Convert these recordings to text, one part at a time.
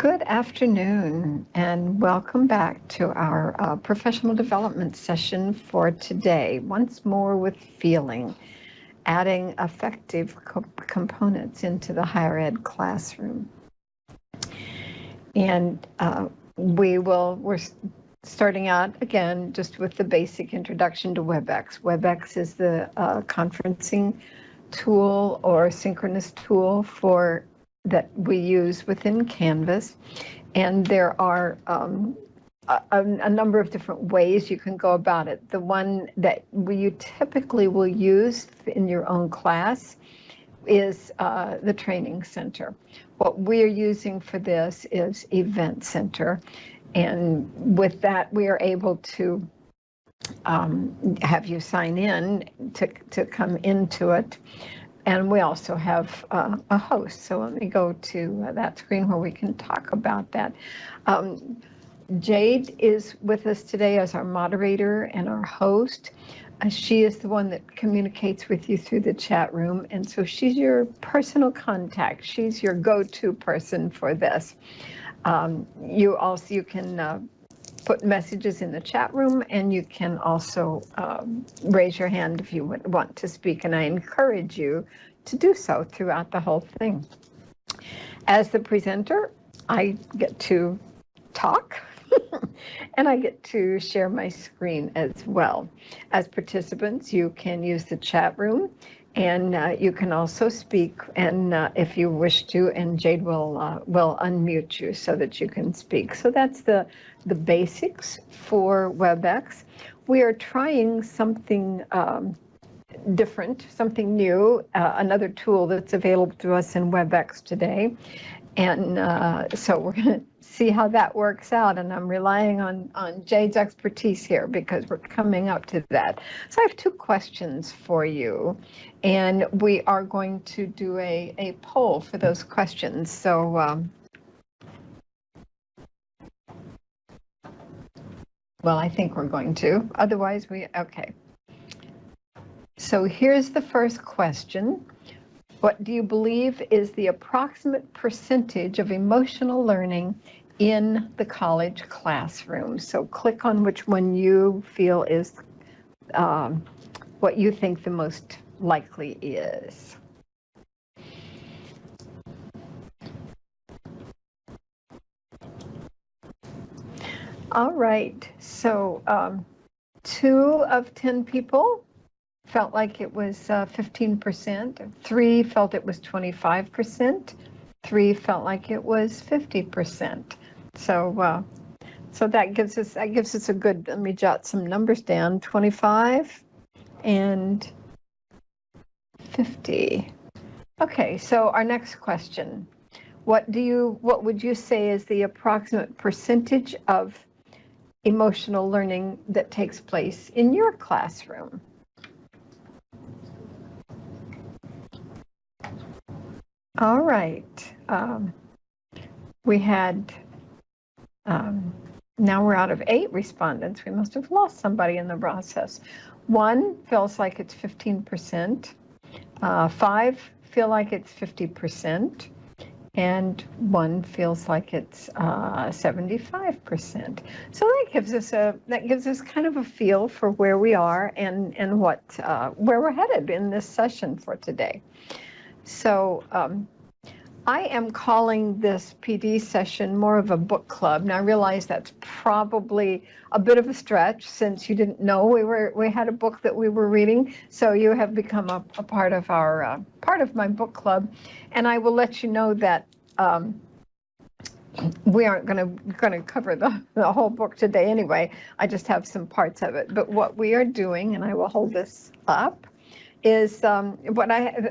Good afternoon and welcome back to our professional development session for today. Once more with feeling, adding affective components into the higher ed classroom. And we're starting out again just with the basic introduction to WebEx. WebEx is the conferencing tool or synchronous tool that we use within Canvas, and there are a number of different ways you can go about it. The one that you typically will use in your own class is the Training Center. What we're using for this is Event Center, and with that we are able to have you sign in to come into it. And we also have a host. So let me go to that screen where we can talk about that. Jade is with us today as our moderator and our host. She is the one that communicates with you through the chat room. And so she's your personal contact. She's your go-to person for this. You can put messages in the chat room, and you can also raise your hand if you want to speak, and I encourage you to do so throughout the whole thing. As the presenter, I get to talk and I get to share my screen as well. As participants, you can use the chat room, and you can also speak, and if you wish to, and Jade will unmute you so that you can speak. So that's the basics for WebEx. We are trying something different, something new, another tool that's available to us in WebEx today. And so we're going to see how that works out, and I'm relying on Jade's expertise here because we're coming up to that. So I have two questions for you, and we are going to do a poll for those questions. So well, I think we're going to, otherwise okay. So here's the first question. What do you believe is the approximate percentage of emotional learning in the college classroom? So click on which one you feel is what you think the most likely is. All right, so 2 of 10 people felt like it was 15%, 3 felt it was 25%, 3 felt like it was 50%. So so that gives us a good, let me jot some numbers down, 25 and 50. Okay, so our next question. What would you say is the approximate percentage of emotional learning that takes place in your classroom? All right, we had, now we're out of 8 respondents. We must have lost somebody in the process. 1 feels like it's 15%, 5 feel like it's 50%, and 1 feels like it's 75%. So that gives us kind of a feel for where we are and what where we're headed in this session for today. So I am calling this PD session more of a book club. Now I realize that's probably a bit of a stretch since you didn't know we had a book that we were reading. So you have become a part of our part of my book club, and I will let you know that we aren't going to cover the whole book today anyway. I just have some parts of it. But what we are doing, and I will hold this up, is a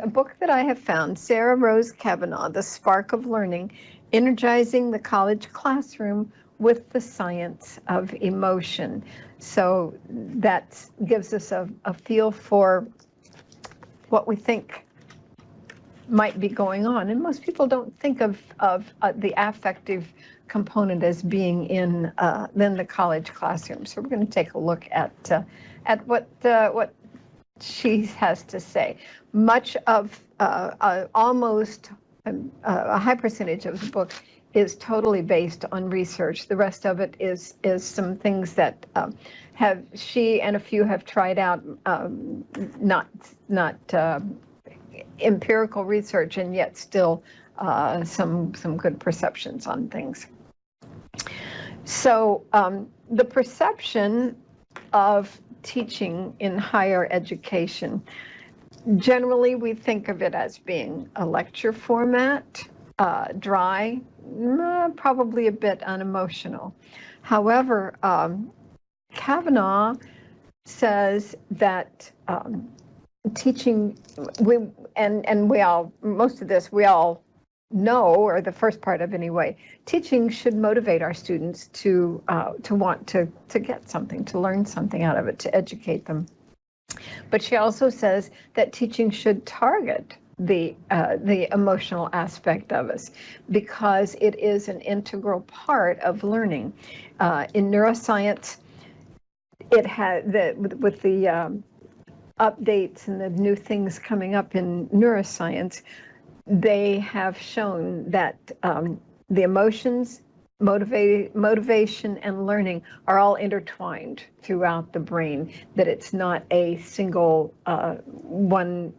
book that I have found, Sarah Rose Kavanaugh, The Spark of Learning, Energizing the College Classroom with the Science of Emotion. So that gives us a feel for what we think might be going on. And most people don't think of the affective component as being in the college classroom. So we're going to take a look at what she has to say. Much of almost a high percentage of the book is totally based on research. The rest of it is some things that she and a few have tried out, not empirical research, and yet still some good perceptions on things. So the perception of teaching in higher education, generally we think of it as being a lecture format, dry, probably a bit unemotional. However, Kavanaugh says that teaching, most of this we all know, or the first part of anyway, teaching should motivate our students to want to get something, to learn something out of it, to educate them. But she also says that teaching should target the emotional aspect of us, because it is an integral part of learning. In neuroscience, it had with the updates and the new things coming up in neuroscience, they have shown that the emotions, motivation, and learning are all intertwined throughout the brain, that it's not a single one,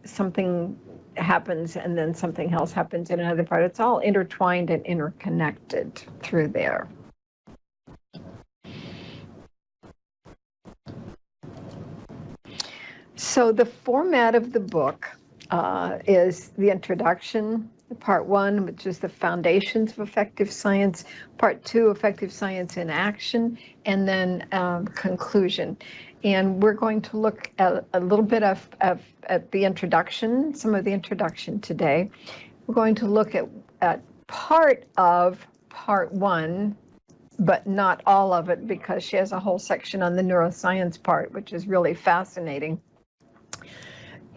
something happens and then something else happens in another part. It's all intertwined and interconnected through there. So the format of the book is the introduction, part 1, which is the foundations of effective science, part 2, effective science in action, and then conclusion. And we're going to look at a little bit at the introduction, some of the introduction today. We're going to look at part of part 1, but not all of it, because she has a whole section on the neuroscience part, which is really fascinating.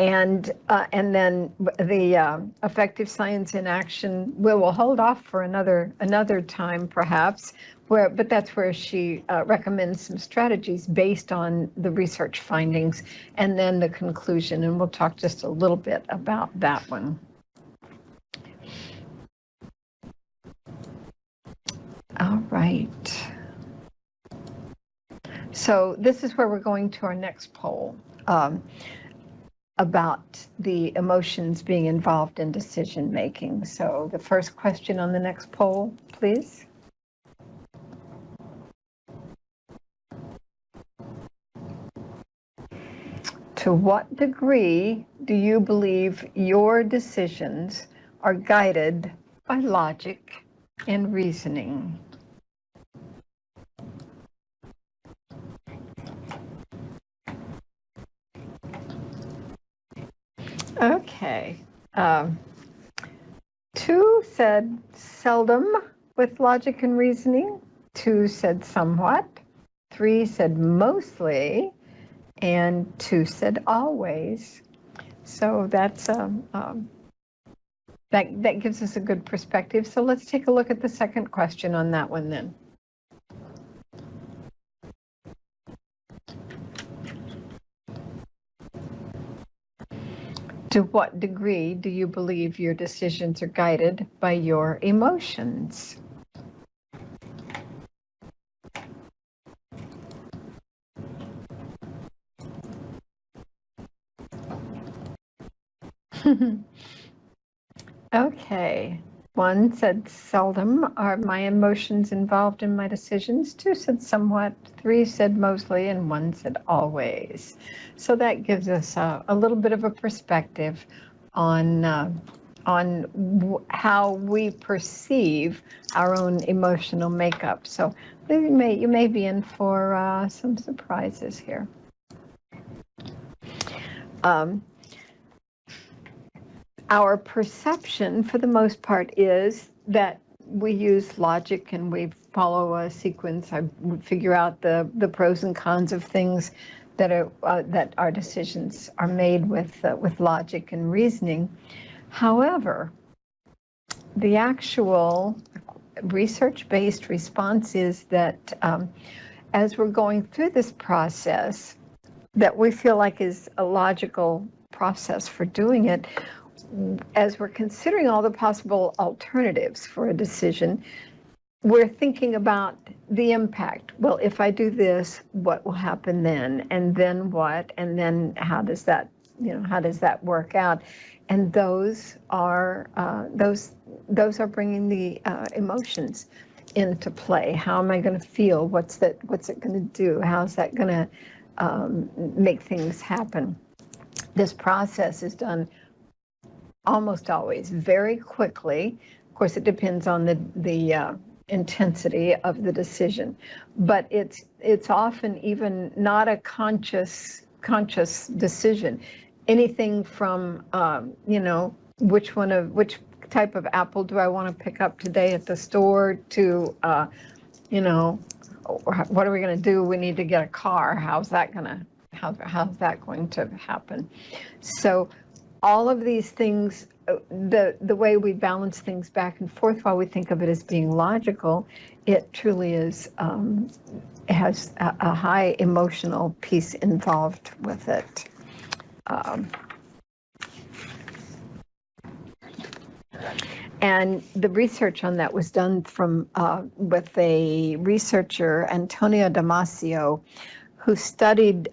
And then the effective science in action, we'll hold off for another time perhaps, but that's where she recommends some strategies based on the research findings, and then the conclusion, and we'll talk just a little bit about that one. All right. So this is where we're going to our next poll. About the emotions being involved in decision making. So the first question on the next poll, please. To what degree do you believe your decisions are guided by logic and reasoning? Okay. 2 said seldom with logic and reasoning. 2 said somewhat. 3 said mostly. And 2 said always. So that's that gives us a good perspective. So let's take a look at the second question on that one then. To what degree do you believe your decisions are guided by your emotions? Okay. 1 said seldom are my emotions involved in my decisions. 2 said somewhat. 3 said mostly, and 1 said always. So that gives us a little bit of a perspective on how we perceive our own emotional makeup. So you may be in for some surprises here. Our perception, for the most part, is that we use logic and we follow a sequence. I would figure out the pros and cons of things that our decisions are made with logic and reasoning. However, the actual research-based response is that as we're going through this process, that we feel like is a logical process for doing it, as we're considering all the possible alternatives for a decision, we're thinking about the impact. Well, if I do this, what will happen then? And then what? And then how does that, how does that work out? And those are bringing the emotions into play. How am I going to feel? What's it going to do? How's that going to make things happen? This process is done almost always very quickly. Of course, it depends on the intensity of the decision, but it's often even not a conscious decision. Anything from which type of apple do I want to pick up today at the store to what are we going to do? We need to get a car. How's that going to happen? So all of these things, the way we balance things back and forth while we think of it as being logical, it truly is, has a high emotional piece involved with it. And the research on that was done with a researcher, Antonio Damasio, who studied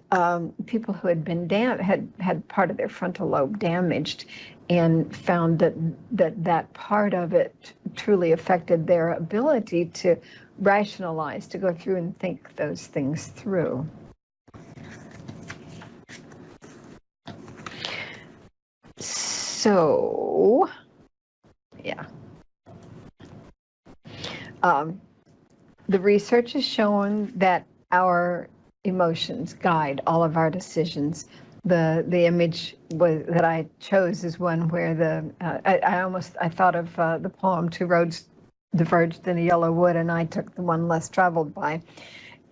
people who had been had part of their frontal lobe damaged, and found that part of it truly affected their ability to rationalize, to go through and think those things through. So, yeah. The research has shown that our emotions guide all of our decisions. The image that I chose is one where I thought of the poem "Two Roads Diverged in a Yellow Wood," and I took the one less traveled by.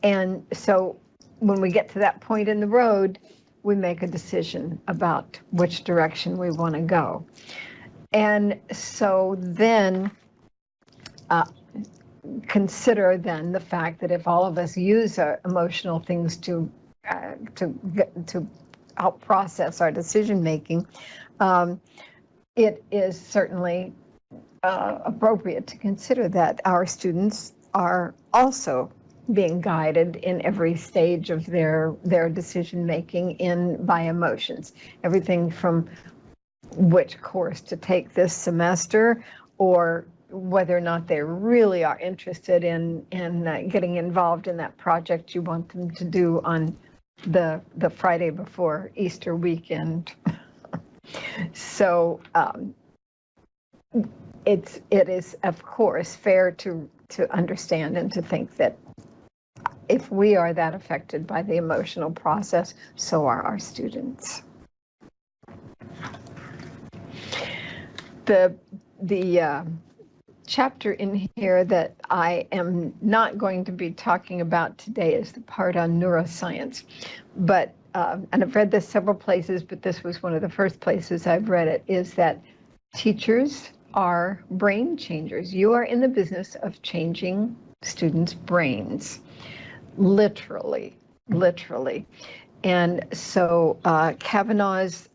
And so when we get to that point in the road, we make a decision about which direction we want to go. And so then consider then the fact that if all of us use our emotional things to help process our decision making, it is certainly appropriate to consider that our students are also being guided in every stage of their decision making by emotions. Everything from which course to take this semester, or whether or not they really are interested in getting involved in that project you want them to do on the Friday before Easter weekend. So it is, of course, fair to understand and to think that if we are that affected by the emotional process, so are our students. The chapter in here that I am not going to be talking about today is the part on neuroscience. But, and I've read this several places, but this was one of the first places I've read it, is that teachers are brain changers. You are in the business of changing students' brains, literally. And so Kavanaugh's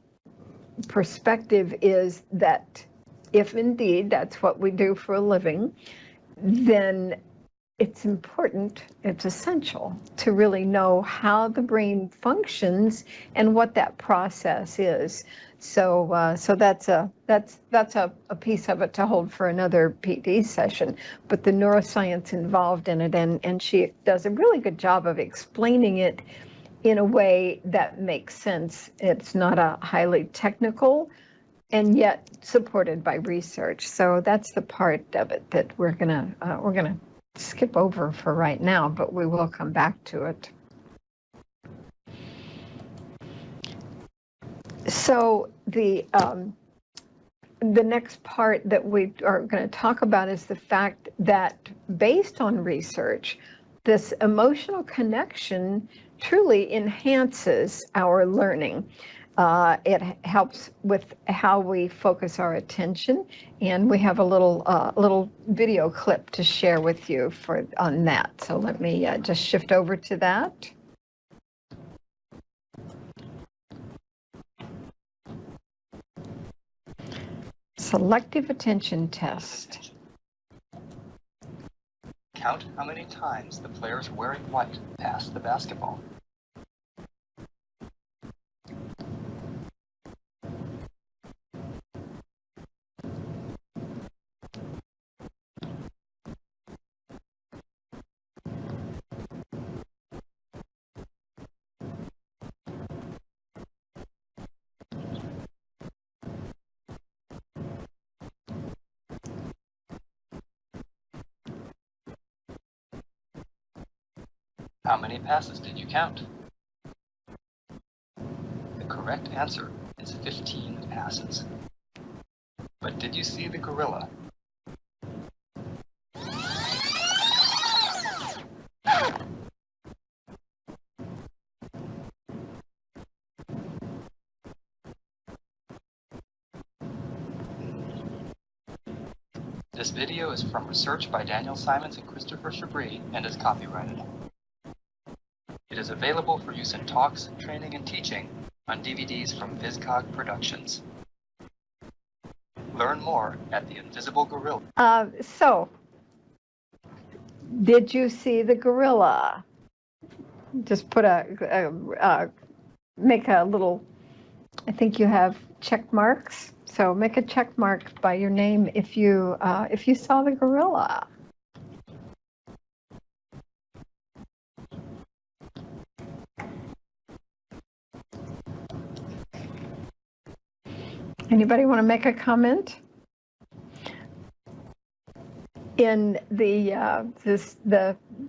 perspective is that if indeed that's what we do for a living, then it's important, it's essential to really know how the brain functions and what that process is. So so that's a piece of it to hold for another PD session. But the neuroscience involved in it, and she does a really good job of explaining it in a way that makes sense. It's not a highly technical, and yet supported by research. So that's the part of it that we're gonna skip over for right now, but we will come back to it. So the next part that we are going to talk about is the fact that, based on research, this emotional connection truly enhances our learning. It helps with how we focus our attention, and we have a little video clip to share with you on that. So let me just shift over to that. Selective attention test. Count how many times the players wearing white pass the basketball. How many passes did you count? The correct answer is 15 passes. But did you see the gorilla? This video is from research by Daniel Simons and Christopher Chabris and is copyrighted. It is available for use in talks, training, and teaching on DVDs from VisCog Productions. Learn more at The Invisible Gorilla. So, did you see the gorilla? Just put make a little, I think you have check marks. So make a check mark by your name if you saw the gorilla. Anybody want to make a comment? In the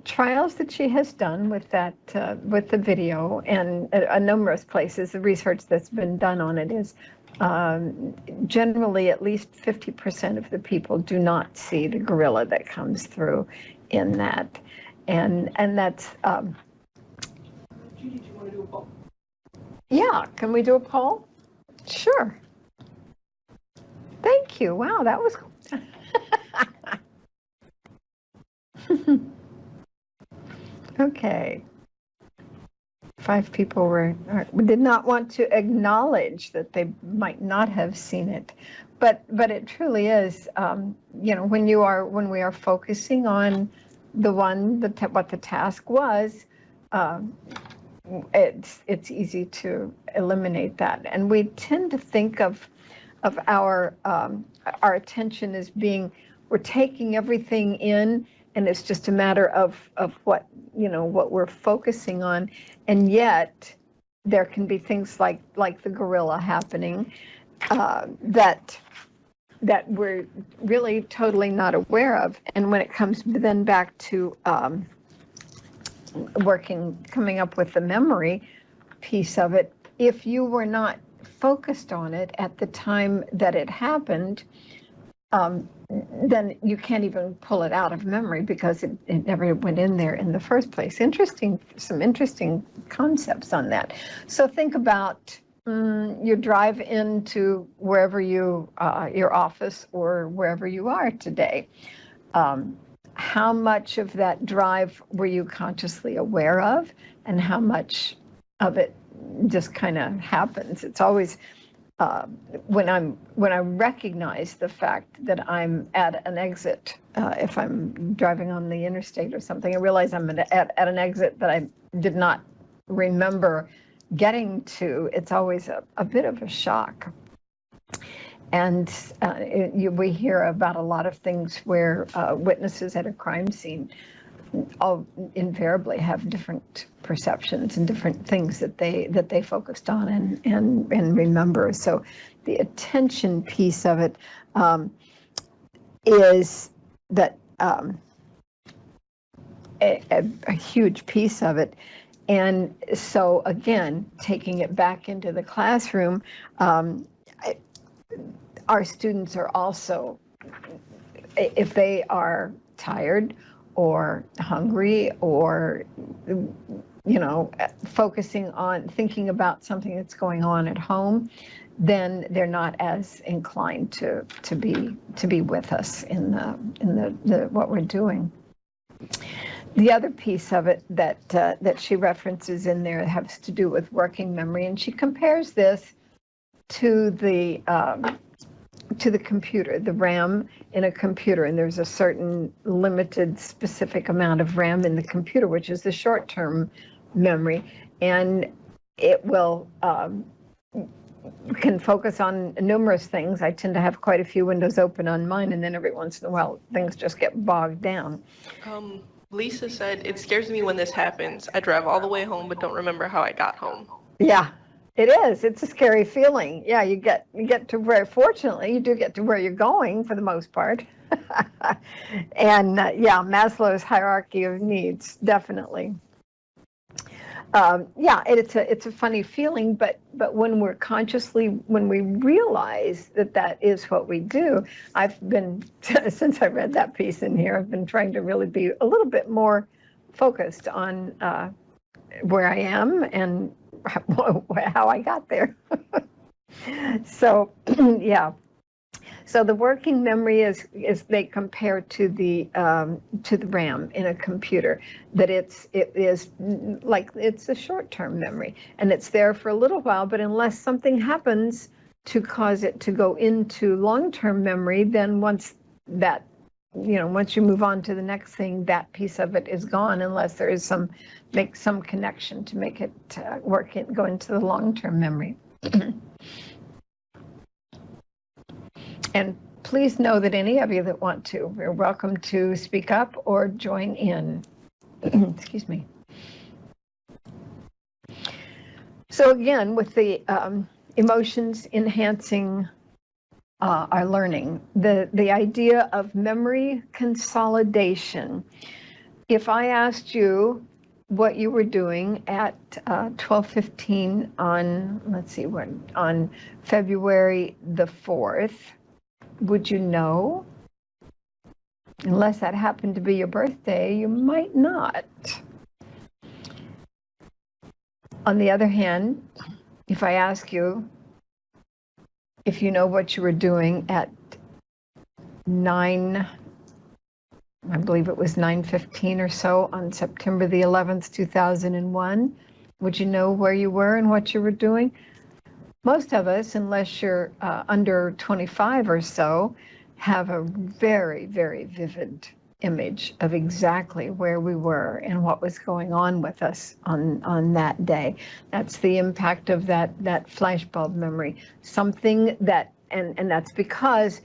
trials that she has done with that with the video and numerous places, the research that's been done on it is generally at least 50% of the people do not see the gorilla that comes through in that, and that's. Judy, do you want to do a poll? Yeah, can we do a poll? Sure. Thank you. Wow, that was. Okay. 5 people did not want to acknowledge that they might not have seen it, but it truly is. When we are focusing on what the task was, it's easy to eliminate that, and we tend to think of our attention as being, we're taking everything in, and it's just a matter of what we're focusing on, and yet there can be things like the gorilla happening that we're really totally not aware of. And when it comes then back to coming up with the memory piece of it, if you were not focused on it at the time that it happened, then you can't even pull it out of memory because it never went in there in the first place. Some interesting concepts on that. So think about your drive into wherever your office or wherever you are today. How much of that drive were you consciously aware of, and how much of it just kind of happens? It's always when I recognize the fact that I'm at an exit, if I'm driving on the interstate or something, I realize I'm at an exit that I did not remember getting to. It's always a bit of a shock. And we hear about a lot of things where witnesses at a crime scene all invariably have different perceptions and different things that they focused on and remember. So the attention piece of it is that a huge piece of it. And so again, taking it back into the classroom, our students are also, if they are tired or hungry or focusing on thinking about something that's going on at home, then they're not as inclined to be with us in the what we're doing. The other piece of it that she references in there has to do with working memory, and she compares this to the to the computer, the RAM in a computer, and there's a certain limited specific amount of RAM in the computer, which is the short-term memory, and it will can focus on numerous things. I tend to have quite a few windows open on mine, and then every once in a while things just get bogged down. Lisa said, it scares me when this happens. I drive all the way home but don't remember how I got home. Yeah, it is. It's a scary feeling. Yeah, you get to where, fortunately, you do get to where you're going for the most part. And yeah, Maslow's hierarchy of needs, definitely. Yeah, it's a funny feeling, but when we realize that is what we do, I've been, since I read that piece in here, I've been trying to really be a little bit more focused on where I am and how I got there. So, yeah. So the working memory is they compare to the RAM in a computer, that it is like it's a short-term memory, and it's there for a little while, but unless something happens to cause it to go into long-term memory, then once you move on to the next thing, that piece of it is gone, unless there is some connection to make it go into the long-term memory. And please know that any of you that want to, you're welcome to speak up or join in. Excuse me. So again, with the emotions enhancing our learning, the idea of memory consolidation. If I asked you what you were doing at 12:15 on February the 4th, would you know? Unless that happened to be your birthday, you might not. On the other hand, if I ask you if you know what you were doing at 9, I believe it was 9:15 or so on September the 11th, 2001, would you know where you were and what you were doing? Most of us, unless you're under 25 or so, have a very, very vivid image of exactly where we were and what was going on with us on that day. That's the impact of that flashbulb memory. Something that, and that's because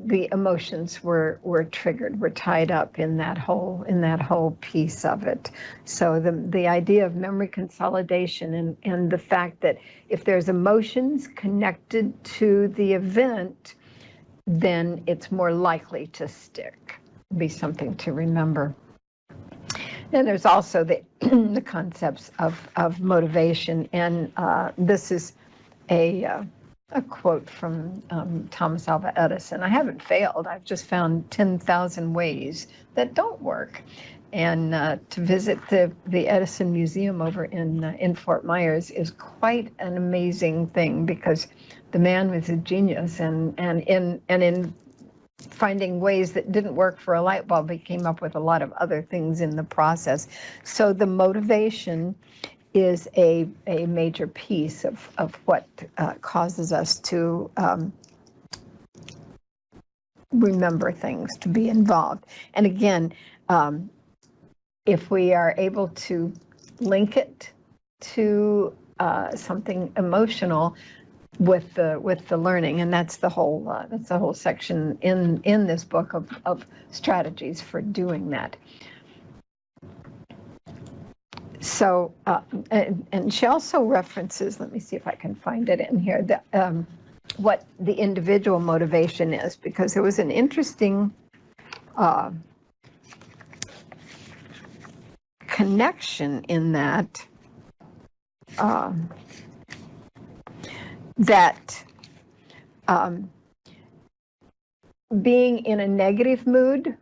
the emotions were triggered, were tied up in that whole piece of it. So the idea of memory consolidation and the fact that if there's emotions connected to the event, then it's more likely to stick, be something to remember. And there's also the the concepts of motivation, and this is a quote from Thomas Alva Edison. I haven't failed. I've just found 10,000 ways that don't work. And to visit the Edison Museum over in Fort Myers is quite an amazing thing, because the man was a genius, and in finding ways that didn't work for a light bulb, he came up with a lot of other things in the process. So the motivation is a major piece of what causes us to remember things, to be involved. And again, if we are able to link it to something emotional with the learning, and that's the whole section in this book of strategies for doing that. So, and she also references, let me see if I can find it in here, what the individual motivation is, because there was an interesting connection in that, being in a negative mood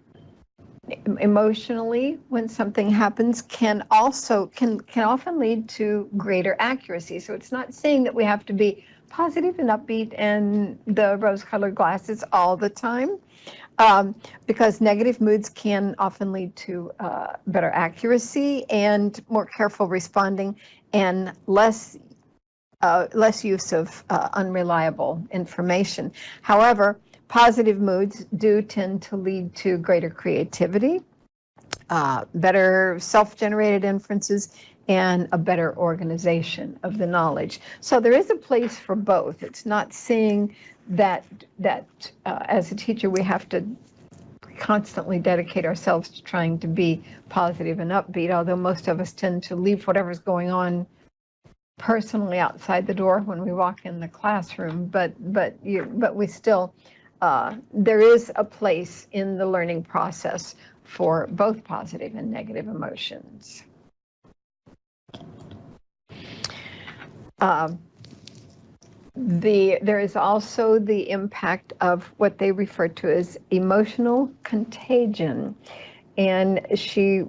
emotionally when something happens can often lead to greater accuracy. So it's not saying that we have to be positive and upbeat and the rose-colored glasses all the time, because negative moods can often lead to better accuracy and more careful responding and less use of unreliable information. However, Positive moods do tend to lead to greater creativity, better self-generated inferences, and a better organization of the knowledge. So there is a place for both. It's not saying that as a teacher we have to constantly dedicate ourselves to trying to be positive and upbeat, although most of us tend to leave whatever's going on personally outside the door when we walk in the classroom. But we still, there is a place in the learning process for both positive and negative emotions. There is also the impact of what they refer to as emotional contagion. And she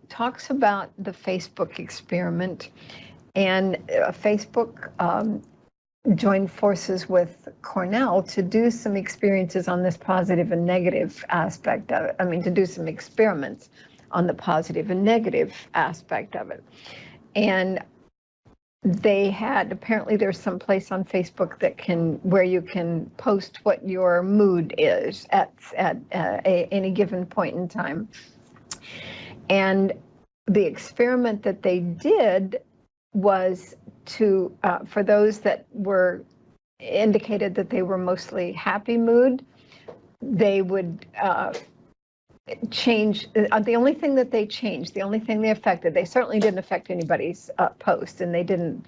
talks about the Facebook experiment. And Facebook joined forces with Cornell to do some experiences on this positive and negative aspect of it. I mean, to do some experiments on the positive and negative aspect of it. And they had, apparently there's some place on Facebook that where you can post what your mood is at any given point in time. And the experiment that they did was to, for those that were indicated that they were mostly happy mood, they would change, the only thing that they changed, the only thing they affected, they certainly didn't affect anybody's post, and they didn't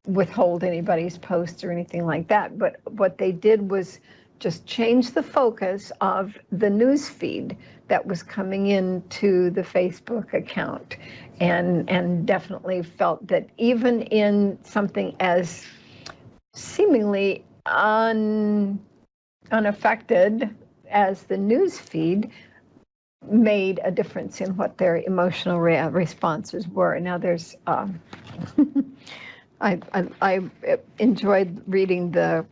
withhold anybody's posts or anything like that, but what they did was just change the focus of the news feed that was coming into the Facebook account, and definitely felt that even in something as seemingly unaffected as the news feed, made a difference in what their emotional responses were. Now there's, I enjoyed reading the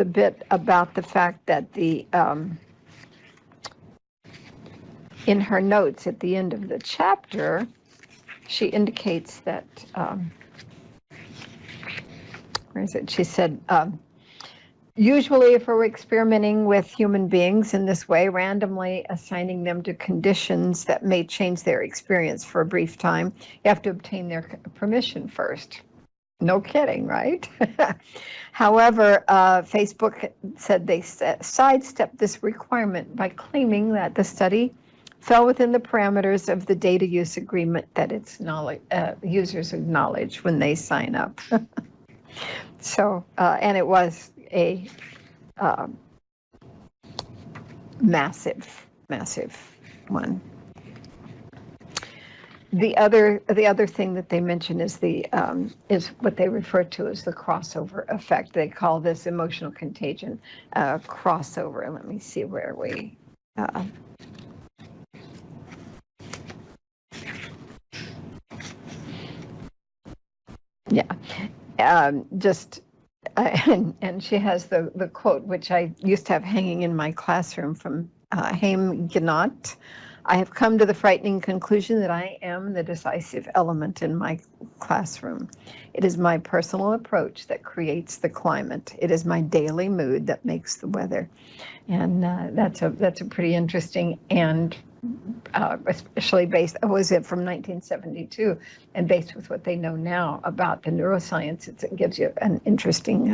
bit about the fact that in her notes at the end of the chapter, she indicates that, where is it? She said, usually if we're experimenting with human beings in this way, randomly assigning them to conditions that may change their experience for a brief time, you have to obtain their permission first. No kidding, right? However, Facebook said they sidestepped this requirement by claiming that the study fell within the parameters of the data use agreement that its users acknowledge when they sign up. So, and it was a massive one. The other thing that they mention is is what they refer to as the crossover effect. They call this emotional contagion crossover. Let me see where we. And she has the quote, which I used to have hanging in my classroom from Haim Ginott. I have come to the frightening conclusion that I am the decisive element in my classroom. It is my personal approach that creates the climate. It is my daily mood that makes the weather. And that's a pretty interesting, and especially based, was it from 1972, and based with what they know now about the neuroscience, it gives you an interesting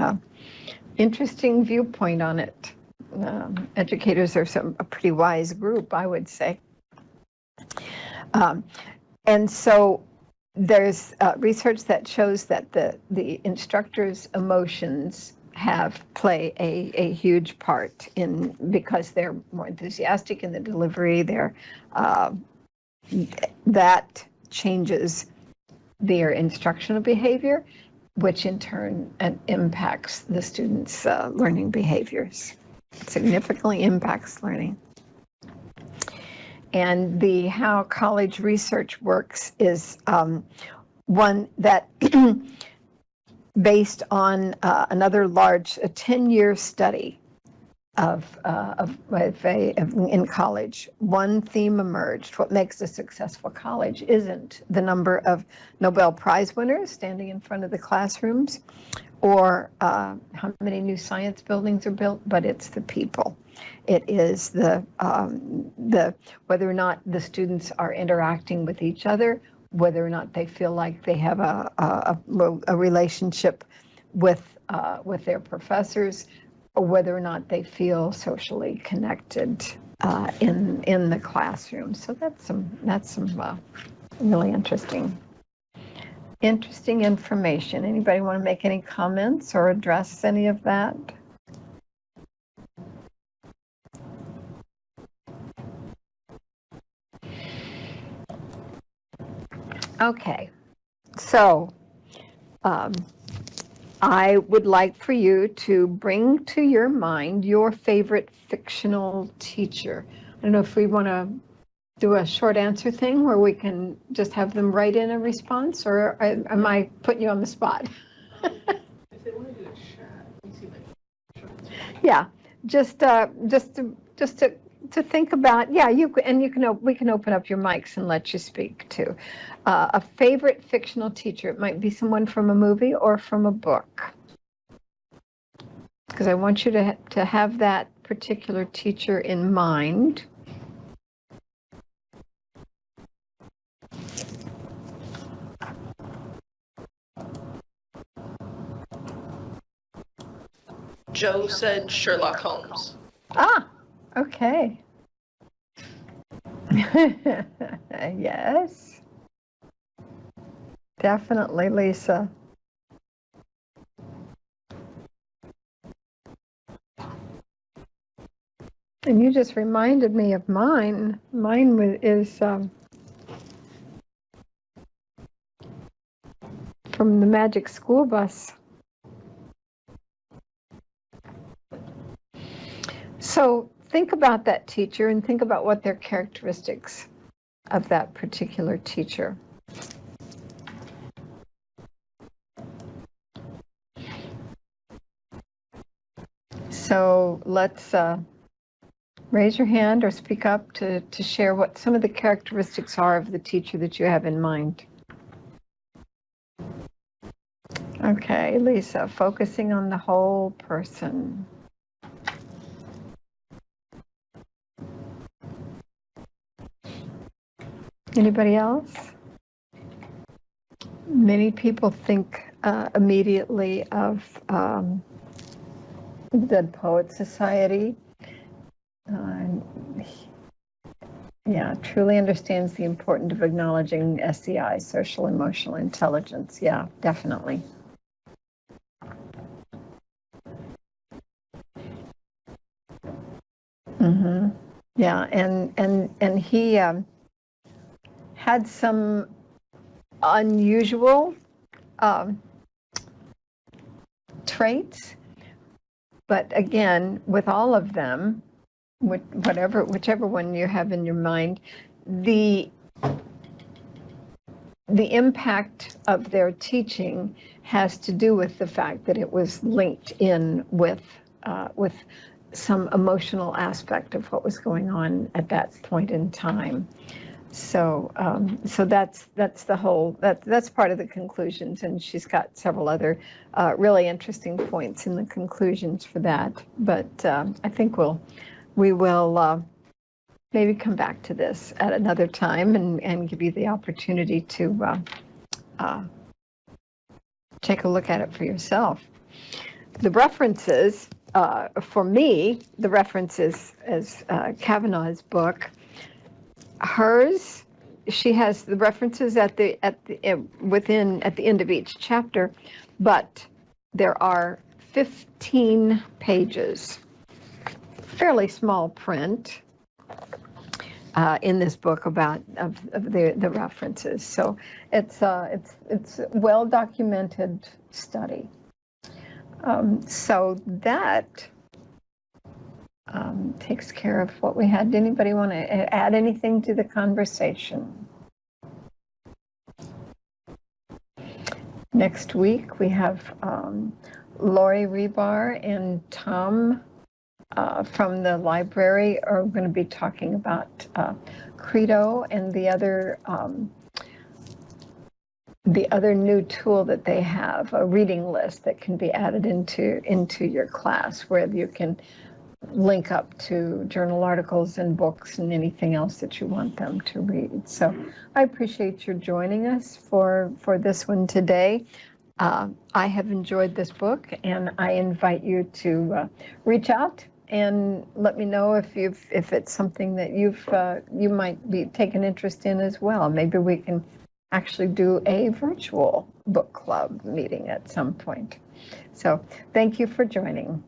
viewpoint on it. Educators are a pretty wise group, I would say. And so there's research that shows that the instructor's emotions play a huge part because they're more enthusiastic in the delivery. That changes their instructional behavior, which in turn impacts the students' learning behaviors. Significantly impacts learning. And how college research works is one that based on another large 10-year study in college. One theme emerged. What makes a successful college isn't the number of Nobel Prize winners standing in front of the classrooms or how many new science buildings are built, but it's the people. It is the whether or not the students are interacting with each other, whether or not they feel like they have a relationship with their professors, or whether or not they feel socially connected in the classroom. So that's some really interesting information. Anybody want to make any comments or address any of that? Okay, so I would like for you to bring to your mind your favorite fictional teacher. I don't know if we want to do a short answer thing where we can just have them write in a response, or am I putting you on the spot? If they want to do a chat, let me see if I can. Yeah, just to think about. Yeah, we can open up your mics and let you speak too. A favorite fictional teacher. It might be someone from a movie or from a book, because I want you to have that particular teacher in mind. Joe said Sherlock Holmes. Ah, okay. Yes. Definitely, Lisa. And you just reminded me of mine. Mine is from the Magic School Bus. So think about that teacher and think about what their characteristics of that particular teacher. So let's raise your hand or speak up to share what some of the characteristics are of the teacher that you have in mind. Okay, Lisa, focusing on the whole person. Anybody else? Many people think immediately of the Dead Poets Society. Yeah, truly understands the importance of acknowledging SEI, social emotional intelligence. Yeah, definitely. Mm-hmm. Yeah, and he had some unusual traits, but again, with all of them, whichever one you have in your mind, the impact of their teaching has to do with the fact that it was linked in with some emotional aspect of what was going on at that point in time. So that's the whole, that's part of the conclusions, and she's got several other really interesting points in the conclusions for that. But I think we will maybe come back to this at another time and give you the opportunity to take a look at it for yourself. The references, for me, the references as Kavanaugh's book. Hers, she has the references at the end of each chapter, but there are 15 pages, fairly small print in this book about the references. So it's a well documented study. So that takes care of what we had. Did anybody want to add anything to the conversation? Next week we have Lori Rebar and Tom from the library are going to be talking about Credo and the other new tool that they have, a reading list that can be added into your class, where you can link up to journal articles and books and anything else that you want them to read. So I appreciate your joining us for this one today. I have enjoyed this book, and I invite you to reach out and let me know if it's something that you might be taking interest in as well. Maybe we can actually do a virtual book club meeting at some point. So thank you for joining.